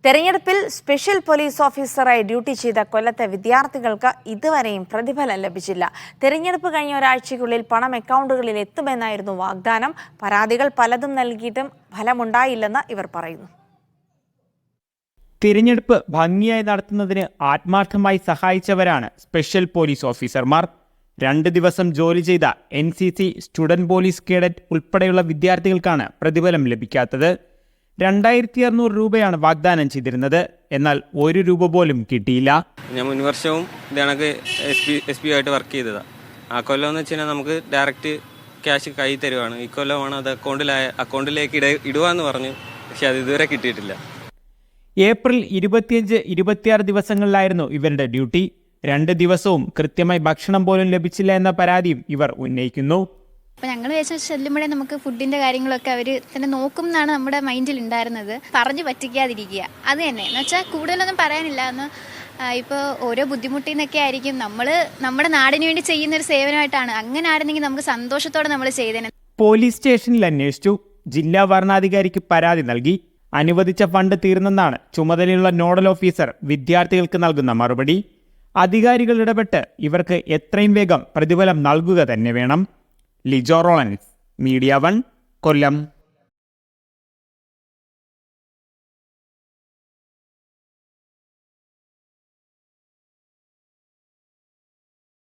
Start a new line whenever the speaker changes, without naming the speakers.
തെരഞ്ഞെടുപ്പിൽ special police ഓഫീസറായി duty ചെയ്ത കൊല്ലത്തെ വിദ്യാർത്ഥികൾക്ക് ഇതുവരെയും പ്രതിഫലം ലഭിച്ചില്ല. തെരഞ്ഞെടുപ്പ് കഴിഞ്ഞ ഒരാഴ്ചയ്ക്കുള്ളിൽ പണം അക്കൗണ്ടുകളിൽ എത്തുമെന്നായിരുന്നു വാഗ്ദാനം. പരാതികൾ പലതും നൽകിയിട്ടും ഫലമുണ്ടായില്ലെന്ന് ഇവർ പറയുന്നു.
തിരഞ്ഞെടുപ്പ് ഭംഗിയായി നടത്തുന്നതിന് ആത്മാർത്ഥമായി സഹായിച്ചവരാണ് സ്പെഷ്യൽ പോലീസ് ഓഫീസർമാർ. 2 ദിവസം ജോലി ചെയ്ത NCC സ്റ്റുഡന്റ് പോലീസ് കേഡറ്റ് ഉൾപ്പെടെയുള്ള വിദ്യാർത്ഥികൾക്കാണ് പ്രതിഫലം ലഭിക്കാത്തത്. 2600 രൂപയാണ് വാഗ്ദാനം ചെയ്തിരുന്നത്. എന്നാൽ 1 രൂപ പോലും കിട്ടിയില്ല.
ഞാൻ മുൻവർഷവും ഇതേണക്ക് SP ആയിട്ട് വർക്ക് ചെയ്തതാണ്. ആ കൊല്ലം എന്ന് വെച്ച് കഴിഞ്ഞാൽ നമുക്ക് ഡയറക്റ്റ് ക്യാഷ് കൈ തരുവാണ്. ഈ കൊല്ലമാണ് അത് അക്കൗണ്ടിലേക്ക് ഇടുവാന്ന് പറഞ്ഞു. പക്ഷെ അത് ഇതുവരെ കിട്ടിയിട്ടില്ല.
ഏപ്രിൽ 25-26 ദിവസങ്ങളിലായിരുന്നു ഇവരുടെ ഡ്യൂട്ടി. 2 ദിവസവും കൃത്യമായി ഭക്ഷണം പോലും ലഭിച്ചില്ല എന്ന പരാതിയും ഇവർ ഉന്നയിക്കുന്നു.
അപ്പോൾ ഞങ്ങൾ ചെല്ലുമ്പോഴേ നമുക്ക് ഫുഡിൻ്റെ കാര്യങ്ങളൊക്കെ അവർ തന്നെ നോക്കും എന്നാണ് നമ്മുടെ മൈൻഡിൽ ഉണ്ടായിരുന്നത്. പറഞ്ഞു പറ്റിക്കാതിരിക്കുക, അത് തന്നെ എന്ന് വെച്ചാൽ കൂടുതലൊന്നും പറയാനില്ല. എന്ന് ഇപ്പോൾ ഓരോ ബുദ്ധിമുട്ടിൽ നിന്നൊക്കെ ആയിരിക്കും നമ്മൾ നമ്മുടെ നാടിന് വേണ്ടി ചെയ്യുന്നൊരു സേവനമായിട്ടാണ്. അങ്ങനെ ആയിരുന്നെങ്കിൽ നമുക്ക് സന്തോഷത്തോടെ നമ്മൾ ചെയ്തേനെ.
പോലീസ് സ്റ്റേഷനിൽ അന്വേഷിച്ചു. ജില്ലാ വരണാധികാരിക്ക് പരാതി നൽകി. അനുവദിച്ച ഫണ്ട് തീർന്നെന്നാണ് ചുമതലയുള്ള നോഡൽ ഓഫീസർ വിദ്യാർത്ഥികൾക്ക് നൽകുന്ന മറുപടി. അധികാരികൾ ഇടപെട്ട് ഇവർക്ക് എത്രയും വേഗം പ്രതിഫലം നൽകുക തന്നെ വേണം. ലിജോ റോളൻസ്, മീഡിയ 1, കൊല്ലം.